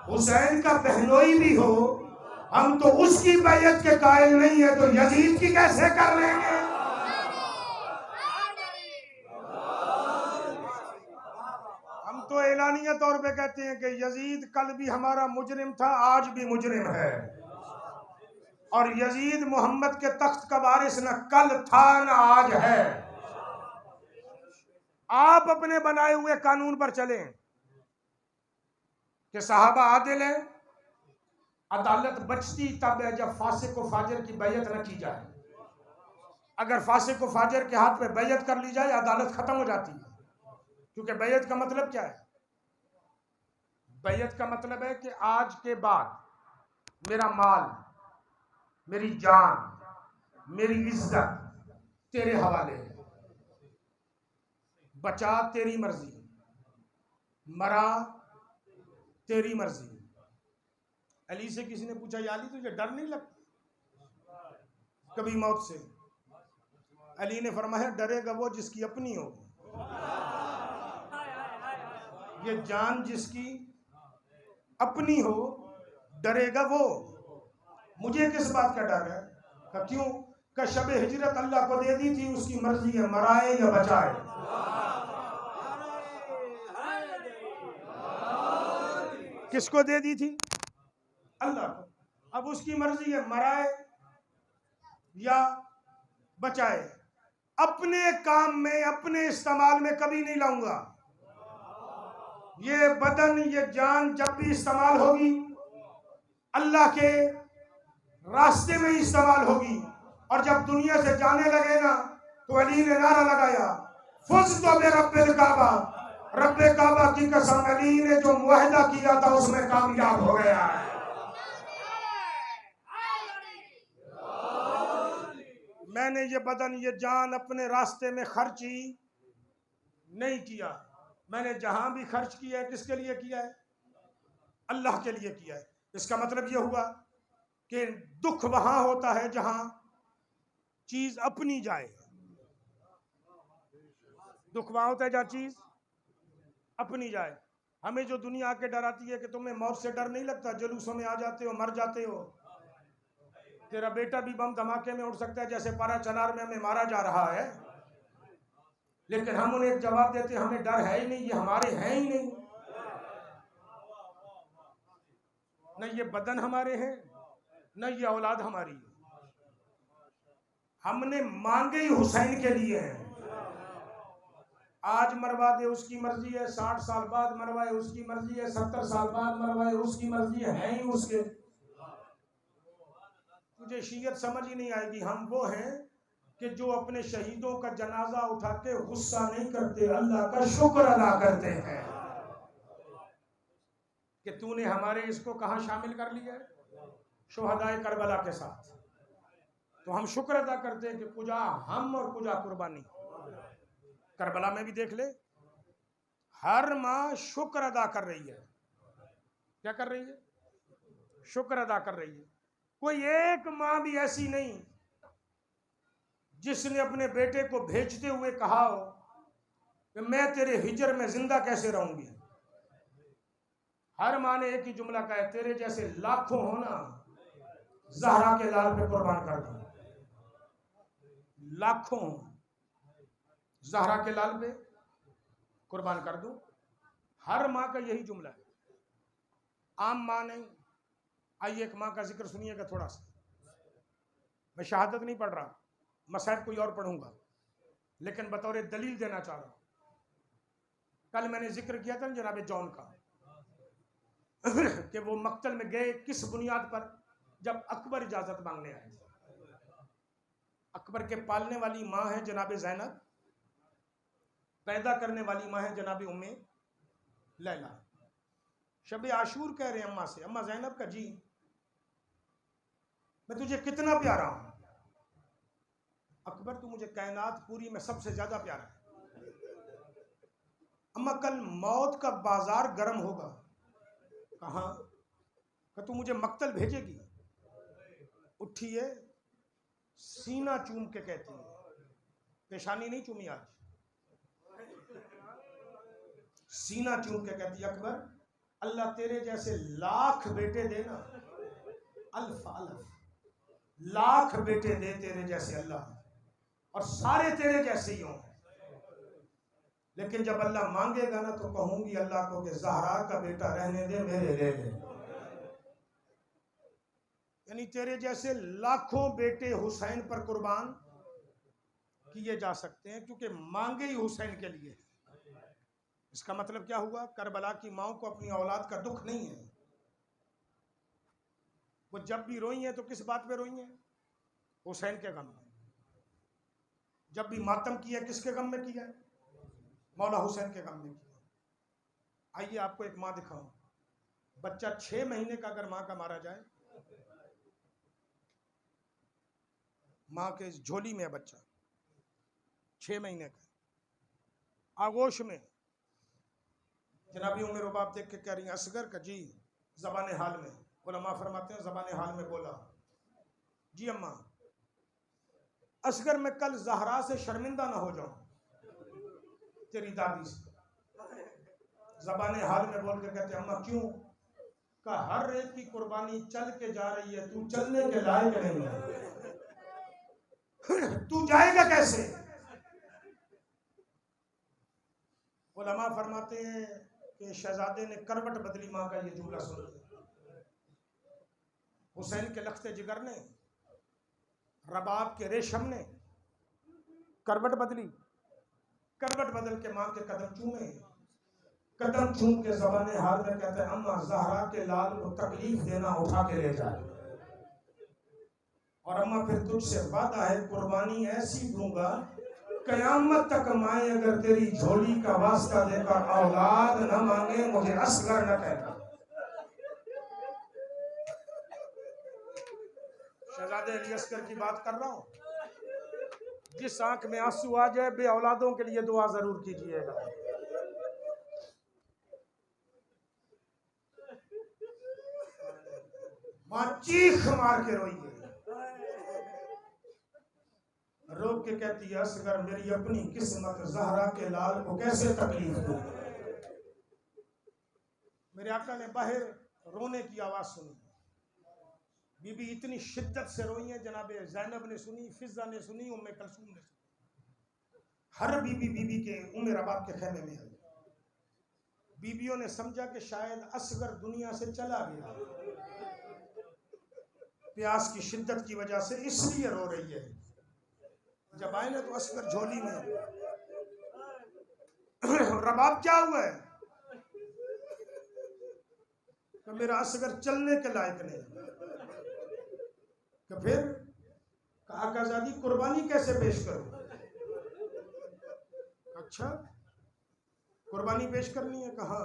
हुसैन का बहनोई भी हो, हम तो उसकी बैयत के कायल नहीं है, तो यजीद की कैसे कर लेंगे? हम तो एलानिया तौर पे कहते हैं कि यजीद कल भी हमारा मुजरिम था, आज भी मुजरिम है, और यजीद मोहम्मद के तख्त का वारिस न कल था न आज है। आप अपने बनाए हुए कानून पर चलें कि सहाबा आदिल है, अदालत बचती तब है जब फासिक व फाजिर की बैयत न की जाए। अगर फासिक व फाजिर के हाथ पे बैयत कर ली जाए अदालत खत्म हो जाती है, क्योंकि बैयत का मतलब क्या है? बैयत का मतलब है कि आज के बाद मेरा माल, मेरी जान, मेरी इज्जत तेरे हवाले है, बचा तेरी मर्जी, मरा तेरी मर्जी। अली से किसी ने पूछा, या अली तुझे डर नहीं लगता कभी मौत से? अली ने फरमाया डरेगा वो जिसकी अपनी होगी। ये जान जिसकी अपनी हो डरेगा वो। मुझे किस बात का डर है? का क्यों? का शब हिजरत अल्लाह को दे दी थी, उसकी मर्जी है मराए या बचाए। किसको दे दी थी? अल्लाह को। अब उसकी मर्जी है मराए या बचाए। अपने काम में, अपने इस्तेमाल में कभी नहीं लाऊंगा। ये बदन, ये जान जब भी इस्तेमाल होगी अल्लाह के रास्ते में ही इस्तेमाल होगी। और जब दुनिया से जाने लगे ना, तो अली ने नारा लगाया, फुज़ तो बे रब्बिल काबा, रब्बे काबा की कसम, अली ने जो मुआहदा किया था उसमें कामयाब हो गया है। मैंने ये बदन, ये जान अपने रास्ते में खर्च ही नहीं किया। मैंने जहां भी खर्च किया है किसके लिए किया है? अल्लाह के लिए किया है। इसका मतलब ये हुआ कि दुख वहां होता है जहां चीज अपनी जाए। दुख वहां होता है जहां चीज अपनी जाए। हमें जो दुनिया आके डराती है कि तुम्हें मौत से डर नहीं लगता, जुलूसों में आ जाते हो, मर जाते हो, तेरा बेटा भी बम धमाके में उड़ सकता है जैसे पारा चनार में हमें मारा जा रहा है, लेकिन हम उन्हें एक जवाब देते हमें डर है ही नहीं, ये हमारे हैं ही नहीं। न ये बदन हमारे हैं, न ये औलाद हमारी है। हमने मांगे ही हुसैन के लिए हैं। आज मरवा दे उसकी मर्जी है, 60 साल बाद मरवाए उसकी मर्जी है, 70 साल बाद मरवाए उसकी मर्जी है ही उसके। तुझे शीयत समझ ही नहीं आएगी। हम वो हैं कि जो अपने शहीदों का जनाजा उठा के गुस्सा नहीं करते, अल्लाह का शुक्र अदा करते हैं कि तूने हमारे इसको कहां शामिल कर लिया है, शुहदाए करबला के साथ। तो हम शुक्र अदा करते हैं कि कुजा हम और कुजा कुर्बानी। करबला में भी देख ले, हर माँ शुक्र अदा कर रही है। क्या कर रही है? शुक्र अदा कर रही है। कोई एक माँ भी ऐसी नहीं जिसने अपने बेटे को भेजते हुए कहा हो कि मैं तेरे हिजर में जिंदा कैसे रहूंगी। हर माँ ने एक ही जुमला कहा है, तेरे जैसे लाखों हो ना, ज़हरा के लाल पे कुर्बान कर दूं। लाखों ज़हरा के लाल पे कुर्बान कर दूं। हर माँ का यही जुमला है, आम माँ नहीं। आइए एक माँ का जिक्र सुनिएगा थोड़ा सा। मैं शहादत नहीं पढ़ रहा, मसैब कोई और पढ़ूंगा, लेकिन बतौर दलील देना चाह रहा हूं। कल मैंने जिक्र किया था जनाब जॉन का कि वो मक्तल में गए किस बुनियाद पर? जब अकबर इजाजत मांगने आए थे। अकबर के पालने वाली माँ है जनाब ज़ैनब, पैदा करने वाली माँ है जनाब उम्मे लैला। शब आशूर कह रहे हैं अम्मा से, अम्मा ज़ैनब का जी मैं तुझे कितना प्यारा हूं। अकबर तू मुझे कायनात पूरी में सबसे ज्यादा प्यारा है। अम्मा कल मौत का बाजार गर्म होगा। कहाँ? कि तू मुझे मक्तल भेजेगी। उठी है, सीना चूम के कहती है, पेशानी नहीं चूमी आज, सीना चूम के कहती है, अकबर अल्लाह तेरे जैसे लाख बेटे देना, अल्फ अल्फ लाख बेटे दे तेरे जैसे अल्लाह, और सारे तेरे जैसे ही हों। लेकिन जब अल्लाह मांगेगा ना तो कहूंगी अल्लाह को कि ज़हरा का बेटा रहने दे, मेरे ले ले। यानी तेरे जैसे लाखों बेटे हुसैन पर कुर्बान किए जा सकते हैं, क्योंकि मांगे ही हुसैन के लिए। इसका मतलब क्या हुआ? करबला की माओ को अपनी औलाद का दुख नहीं है। वो जब भी रोई है तो किस बात पे रोई है? हुसैन के गम में। जब भी मातम किया किसके गम में किया? मौला हुसैन के गम में किया। आइए आपको एक माँ दिखाऊं। बच्चा 6 महीने का अगर माँ का मारा जाए, माँ के झोली में है बच्चा 6 महीने का, आगोश में, जनाबी उम्र रुबाब देख के कह रही है, असगर का जी ज़बान हाल में, उलमा फरमाते हैं ज़बान हाल में बोला, जी अम्मा असगर मैं कल ज़हरा से शर्मिंदा ना हो जाऊं, तेरी दादी से। ज़बान हाल में बोल के कहते अम्मा क्यों? का हर एक की कुर्बानी चल के जा रही है, तू चलने के लायक नहीं है, तू जाएगा कैसे? उलमा फरमाते हैं कि शहजादे ने करवट बदली माँ का ये जुमला सुन लिया। हुसैन के लख्ते जिगर ने, रबाब के रेशम ने करवट बदली। करवट बदल के माँ के कदम चूमे, कदम चूम के ज़बाने हाल में कहते हैं अम्मा ज़हरा के लाल को तकलीफ देना उठा के ले जाए, और अम्मा फिर तुझसे वादा है कुर्बानी ऐसी दूंगा कयामत तक माए अगर तेरी झोली का वास्ता देकर औलाद न मांगे मुझे असगर न कहना। शहजादे अली अस्कर की बात कर रहा हूं। जिस आंख में आंसू आ जाए बे औलादों के लिए दुआ जरूर कीजिएगा। मां चीख मार के रोई है, रो के कहती है असगर मेरी अपनी किस्मत ज़हरा के लाल को कैसे तकलीफ दूं। मेरे आका ने बाहर रोने की आवाज सुनी, बीबी इतनी शिद्दत से रोई है, जनाबे ज़ैनब ने सुनी, फिजा ने सुनी, उम्मे कलसूम ने सुनी। हर बीबी बीबी के उम्मे रबाब के खेमे में आई। बीबियों ने समझा कि शायद असगर दुनिया से चला गया, प्यास की शिद्दत की वजह से इसलिए रो रही है। जब आए ना तो असगर झोली में, रबाब क्या हुआ है? तो मेरा असगर चलने के लायक नहीं। तो फिर आकाजादी कुर्बानी कैसे पेश करूं? अच्छा कुर्बानी पेश करनी है, कहा?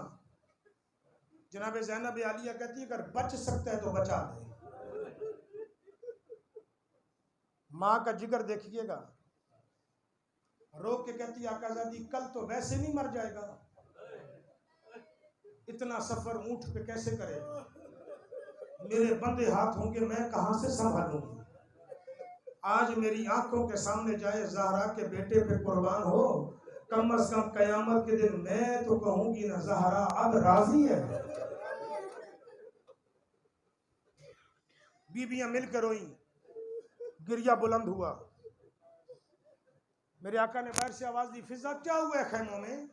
जनाबे ज़ैनब आलिया कहती है अगर बच सकता है तो बचा दे। माँ का जिगर देखिएगा, रो के कहती आकाजादी कल तो वैसे नहीं मर जाएगा, इतना सफर ऊंट पे कैसे करेगा? मेरे बंदे हाथ होंगे, मैं कहां से संभालूंगी? आज मेरी आंखों के सामने जाए ज़हरा के बेटे पे कुर्बान हो, कम अज कम कयामत के दिन मैं तो कहूंगी ना ज़हरा अब राजी है। बीबियां मिलकर रोई, गिरिया बुलंद हुआ। मेरे आका ने बाहर से आवाज दी फिजा क्या हुआ है खैमों में?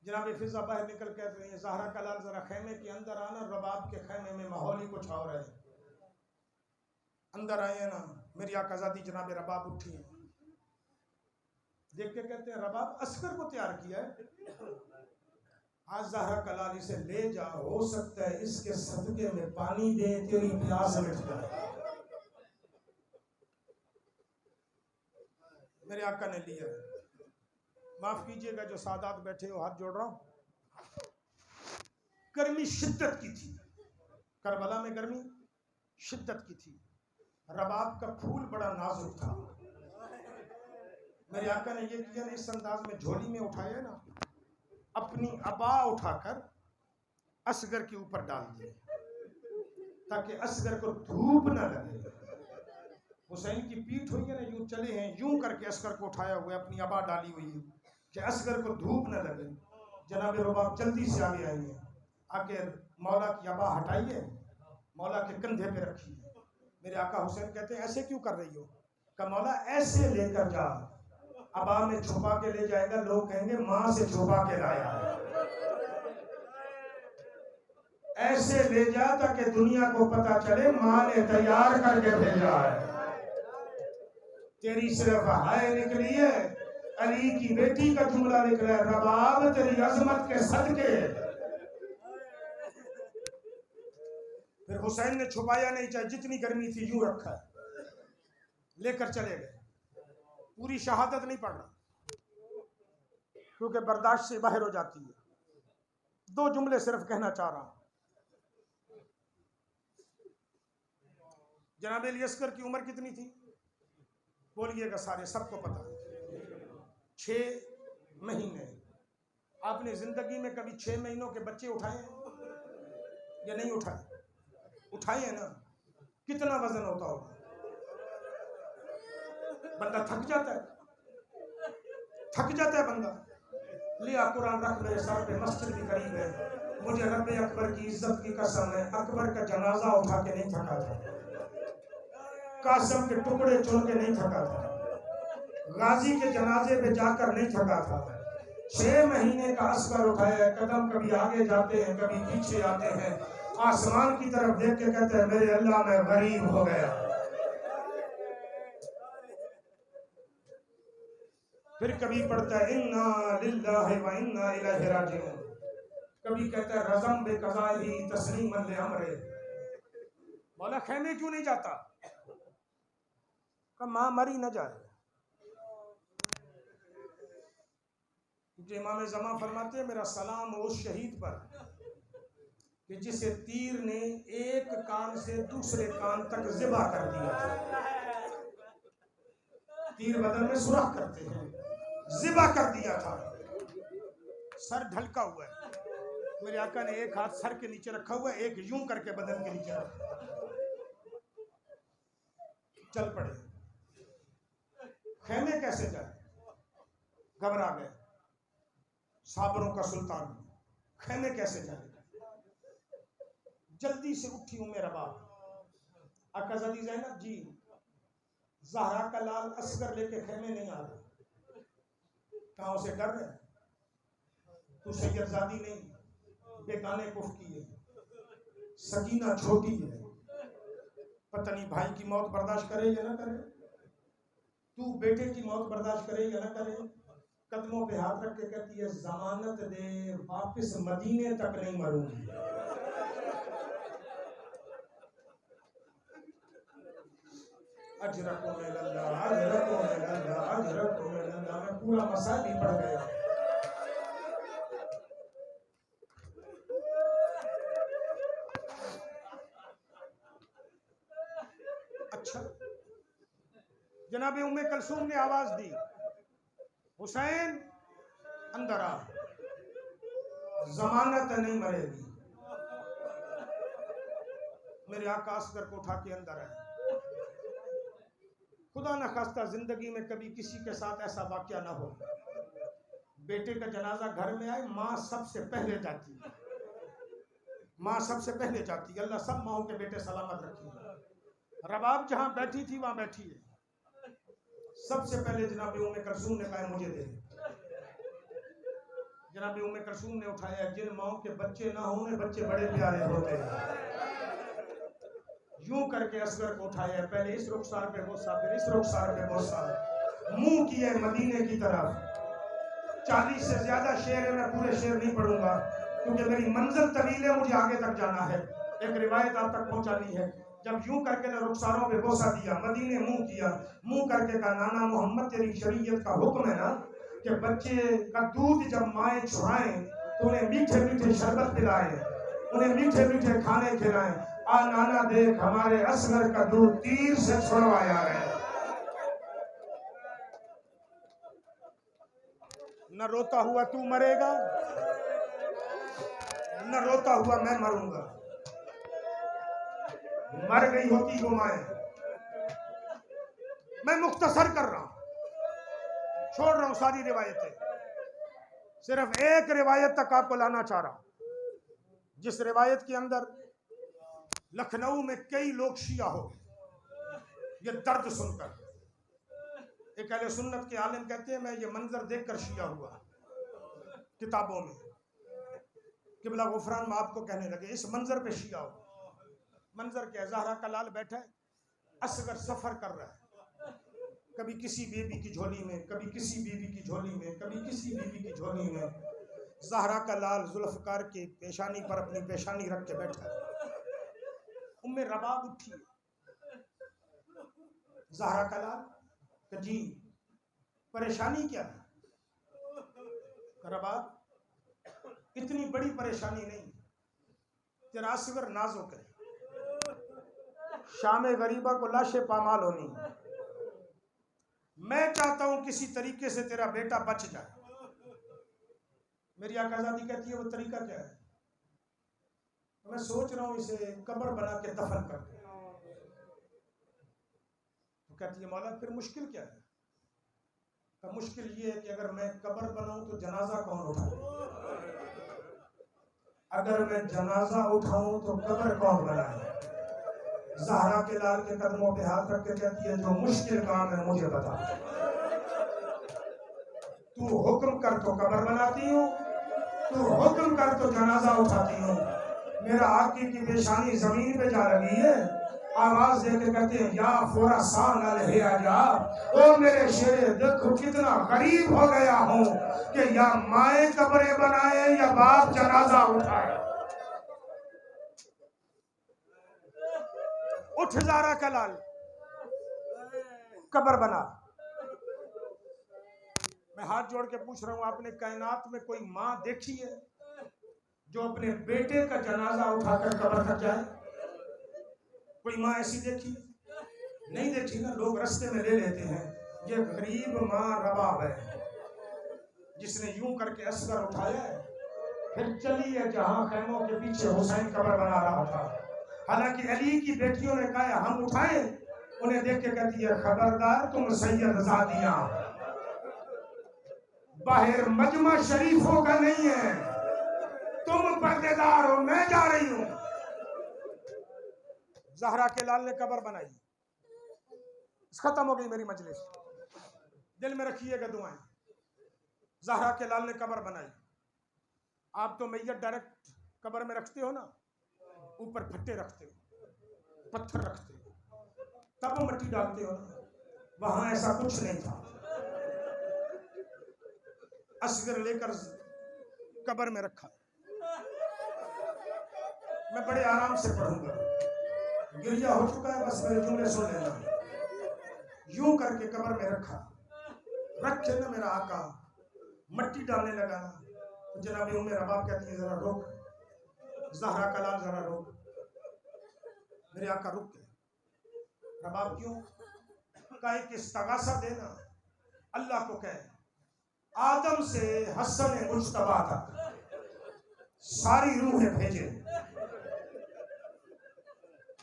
जनाब फिजा बाहर निकल कर रही है ज़हरा का लाल जरा खैमे के अंदर आना, रबाब के खैमे में माहौल ही कुछ और है। अंदर आए हैं ना, मेरी आकाजादी जनाब रबाब उठी है, देख के कहते हैं रबाब असगर को तैयार किया है, आज ज़हरा का लाल इसे ले जा, हो सकता है इसके सदके में पानी दे तेरी प्यास मिट जाए। मेरे आका ने लिया। माफ कीजिएगा जो सादात बैठे हो, हाथ जोड़ रहा हूं। गर्मी शिद्दत की थी, करबला में गर्मी शिद्दत की थी। रबाब का फूल बड़ा नाजुक था। मेरे आका ने ये किया ना, इस अंदाज में झोली में उठाया ना, अपनी अबा उठाकर असगर के ऊपर डाल दिए ताकि असगर को धूप न लगे। हुसैन की पीठ हुई है ना, यूं चले हैं, यूं करके असगर को उठाया हुआ है, अपनी अबा डाली हुई है कि असगर को धूप न लगे। जनाब रबाब जल्दी से आगे आई है, आके मौला की अबा हटाइए, मौला के कंधे पे रखिए। मेरे आका हुसैन कहते हैं ऐसे क्यों कर रही हो? का मौला ऐसे लेकर जा, अबा में छुपा के ले जाएगा, लोग कहेंगे माँ से छुपा के लाया है। ऐसे ले जा ताकि दुनिया को पता चले माँ ने तैयार करके भेजा है। तेरी सिर्फ हाय निकली है, अली की बेटी का जुमला निकला है, रबाब तेरी अजमत के सदके। फिर हुसैन ने छुपाया नहीं, चाहे जितनी गर्मी थी यूं रखा है, लेकर चले गए। पूरी शहादत नहीं पढ़ रहा क्योंकि बर्दाश्त से बाहर हो जाती है। दो जुमले सिर्फ कहना चाह रहा हूं। जनाब अली अस्कर की उम्र कितनी थी? बोलिएगा, सारे सबको पता है, 6 महीने। आपने जिंदगी में कभी 6 महीनों के बच्चे उठाए हैं या नहीं उठाए? उठाए हैं ना? कितना वजन होता होगा? बंदा थक जाता है, थक जाता है बंदा। लिया कुरान रख मेरे सर पे, मस्जिद भी करीब है, मुझे रब अकबर की इज्जत की कसम है, अकबर का जनाजा उठा के नहीं थका था, कासिम के टुकड़े चुन के नहीं थका था, गाजी के जनाजे पे जाकर नहीं थका था, 6 महीने का असगर उठाया, कदम कभी आगे जाते हैं कभी पीछे आते हैं, आसमान की तरफ देख के कहते हैं मेरे अल्लाह मैं गरीब हो गया। फिर कभी पढ़ता है इन्ना लिल्लाहि व इन्ना इलैहि राजिऊन, कभी कहता है रज़म बे क़ज़ाई तस्लीमन ले अमरे, मौला खेमे क्यों नहीं जाता, का मां मरी न जाए। इमाम ज़मा फरमाते हैं मेरा सलाम उस शहीद पर कि जिसे तीर ने एक कान से दूसरे कान तक ज़िबा कर दिया। तीर बदन में सुराख करते हैं, ज़िबा कर दिया था, सर ढलका हुआ है, मेरे आका ने एक हाथ सर के नीचे रखा हुआ है, एक यूं करके बदन के नीचे रखा, चल पड़े। खेमे कैसे जाए, घबरा गए, साबरों का सुल्तान, खेमे कैसे जाए, जल्दी से उठी उम्मे रबा, आका ज़दी ज़ैनब जी ज़हरा का लाल असगर लेके खेमे नहीं आ रहा, कहाँ उसे डर है, तू सैयदजादी नहीं, बेगाने कुफ की है, सकीना छोटी है, पता नहीं भाई की मौत बर्दाश्त करे या ना करे, तू बेटे की मौत बर्दाश्त करे या ना करे, कदमों पे हाथ रख के कहती है जमानत दे वापस मदीने तक नहीं मरूंगी। अजरको में अल्लाह, अजरको में अल्लाह, अजरको में अल्लाह, मैं पूरा मसाइल भी पढ़ गया। अच्छा, जनाब उम्मे कलसूम ने आवाज दी हुसैन अंदर आ, जमानत नहीं मरेगी। मेरे आका असगर को उठा के अंदर आए। खुदा न खास्ता जिंदगी में कभी किसी के साथ ऐसा वाकया ना हो, बेटे का जनाजा घर में आए, माँ सबसे पहले जाती है, माँ सबसे पहले जाती है। अल्लाह सब माओं के बेटे सलामत रखी। रबाब जहां बैठी थी वहां बैठी है, सबसे पहले जनाब उम्मे कलसूम ने कहा मुझे दे। जनाब उम्मे कलसूम ने उठाया। जिन माओं के बच्चे ना होने बच्चे बड़े प्यारे होते हैं, यूं करके असगर को उठाया, पहले इस रुखसार पे बोसा, फिर इस रुखसार पे बोसा, मुंह किए मदीने की तरफ। 40 से ज्यादा शेर है, मैं पूरे शेर नहीं पढ़ूंगा क्योंकि मेरी मंजिल तवील है, मुझे आगे तक जाना है, एक रिवायत आप तक पहुंचानी है। जब यूं करके ना रुखसारों पे बोसा दिया, मदीने मुंह किया, मुंह करके कहा नाना मोहम्मद तेरी शरीयत का हुक्म है ना कि बच्चे का दूध जब माएँ चुराएं तो उन्हें मीठे मीठे शरबत पिलाएं, उन्हें मीठे मीठे खाने खिलाएं। आ नाना देख हमारे असगर का दूध तीर से छुड़वाया है। न रोता हुआ तू मरेगा, न रोता हुआ मैं मरूंगा। मर गई होती वो माए। मैं मुख्तसर कर रहा हूं, छोड़ रहा हूं सारी रिवायतें, सिर्फ एक रिवायत तक आपको लाना चाह रहा हूं, जिस रिवायत के अंदर लखनऊ में कई लोग शिया हो ये दर्द सुनकर। एक अहले सुन्नत के आलिम कहते हैं मैं ये मंजर देखकर शिया हुआ किताबों में, किबला गुफरान में आपको कहने लगे इस मंजर पे शिया हो। मंजर क्या, ज़हरा का लाल बैठा है, असगर सफर कर रहा है, कभी किसी बीबी की झोली में, कभी किसी बीबी की झोली में, कभी किसी बीबी की झोली में। ज़हरा का लाल जुल्फकार की पेशानी पर अपनी पेशानी रख के बैठा है। उम्मे रबाब उठी, ज़हरा का लाल जी परेशानी क्या है? रबाब इतनी बड़ी परेशानी नहीं, तेरा असगर नाजुक है, शाम गरीबा को लाशे पामाल होनी, मैं चाहता हूं किसी तरीके से तेरा बेटा बच जाए। मेरी आकाज़ादी कहती है वो तरीका क्या है? मैं सोच रहा हूं इसे कब्र बना के दफन कर दे। तो कहती है मौला फिर मुश्किल क्या है? का मुश्किल ये है कि अगर मैं कब्र बनाऊं तो जनाजा कौन उठाए, अगर मैं जनाजा उठाऊं तो कब्र कौन बनाए। ज़हरा के लाल के कदमों पे हाथ रख के कहती है जो मुश्किल काम है मुझे बता, तू हुक्म कर तो कब्र बनाती हूँ, तू हुक्म कर तो जनाजा उठाती हूँ। मेरा आकी की पेशानी जमीन पे जा लगी है, आवाज दे के कहते हैं या खुरासान अलहिया, ओ मेरे शेरे देखो कितना गरीब हो गया हूँ कि या माए कब्रें बनाए या बाप जनाजा उठाए। उठ ज़हरा का लाल, कब्र बना। मैं हाथ जोड़ के पूछ रहा हूं, आपने कायनात में कोई माँ देखी है जो अपने बेटे का जनाजा उठाकर कब्र तक जाए? कोई माँ ऐसी देखी? नहीं देखी ना। लोग रास्ते में ले लेते हैं। ये गरीब माँ रबाब है जिसने यूं करके असगर उठाया है, फिर चली है जहां खैमों के पीछे हुसैन कब्र बना रहा था। हालांकि अली की बेटियों ने कहा हम उठाएं, उन्हें देख के कहती है खबरदार तुम सैयद ज़ादियां, बाहर मजमा शरीफों का नहीं है, तुम पर्देदार हो, मैं जा रही हूं। ज़हरा के लाल ने कब्र बनाई, खत्म हो गई मेरी मजलिस। दिल में रखिएगा दुआएं। ज़हरा के लाल ने कब्र बनाई। आप तो मैयत डायरेक्ट कब्र में रखते हो ना, ऊपर फट्टे रखते हो, पत्थर रखते हो, तब मिट्टी डालते हो ना। वहां ऐसा कुछ नहीं था। असगर लेकर कब्र में रखा। मैं बड़े आराम से पढ़ूंगा, गिरिया हो चुका है, बस मेरे जुमले सुन लेना। यूं करके कब्र में रखा। रखे ना मेरा आका, मट्टी डालने लगा ना, तो जनाब उम्मे रबाब कहती है जरा रोक, ज़हरा का लाल जरा रोक। मेरे आका रुक गए। रबाब क्यों? कहे कि इस्तगासा देना, अल्लाह को कहे आदम से हसन मुज्तबा तक सारी रूहें भेजे।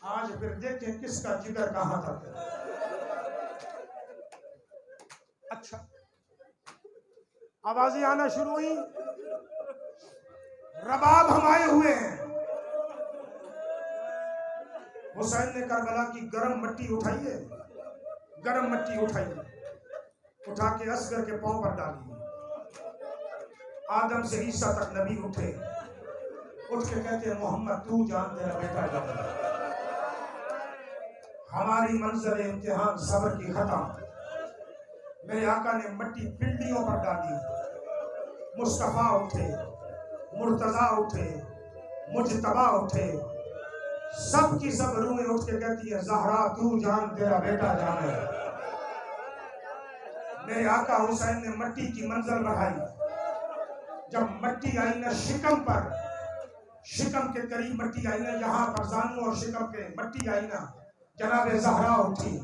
आज फिर देखें किसका जिगर कहां तक। अच्छा, आवाजें आना शुरू हुई। रबाब हम आए हुए हैं। हुसैन ने करबला की गर्म मिट्टी उठाई, गर्म मिट्टी उठाई, उठा के असगर के पांव पर डाली। आदम से ईसा तक नबी उठे, उठ के कहते हैं मोहम्मद तू जान तेरा बेटा जान। हमारी मंजर इम्तिहान सब्र की खत्म। मेरे आका ने मिट्टी पिंडियों पर डाली। मुस्तफा उठे, मुर्तजा उठे, मुजतबा उठे, सब की सब रूहें उठ के कहती है ज़हरा तू जान तेरा बेटा जान है। मेरे आका हुसैन ने मिट्टी की मंजिल बढ़ाई। जब मिट्टी आई ना शिकम पर, शिकम के करीब मिट्टी आई ना, यहाँ पर जानू और शिकम के मिट्टी आई ना, जनाबे ज़हरा उठी,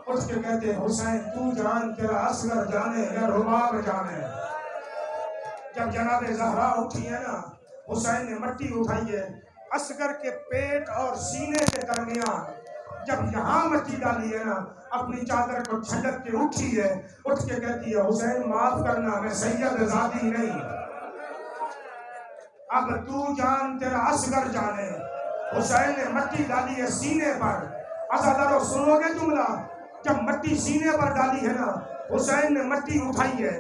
उठ के कहते हुसैन तू जान तेरा असगर जाने या रुबाब जाने। जब जनाबे ज़हरा उठी है ना, हुसैन ने मिट्टी उठाई है, असगर के पेट और सीने के दरमियान जब यहाँ मिट्टी डाली है ना, अपनी चादर को छलक के उठी है, उठ के कहती है हुसैन माफ करना मैं सैयद ज़ादी नहीं, अब तू जान तेरा असगर जाने। हुसैन ने मिट्टी डाली है सीने पर। अज़ादारों सुनोगे जुमला, जब मिट्टी सीने पर डाली है ना, हुसैन ने मिट्टी उठाई है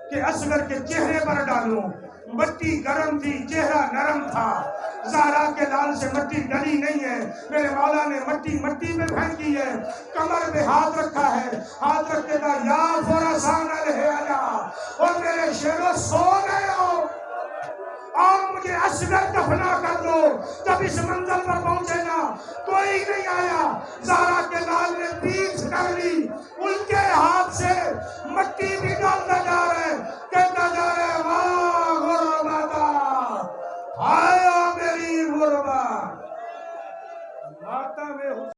कि असगर के चेहरे पर डालूं। मिट्टी गर्म थी, चेहरा नरम था। ज़हरा के लाल से मिट्टी डली नहीं है। मेरे मौला ने मिट्टी मिट्टी में फेंकी है, कमर पे हाथ रखा है, हाथ रखते का या खुरासान अलहिया, और मेरे शेरों सो गए हो और मुझे असगर दफना कर दो। जब इस मंजिल पर पहुंचे ना, कोई नहीं आया। ज़हरा के लाल ने पीठ कर ली, उनके हाथ से मिट्टी भी डालता जा रहा है, कहता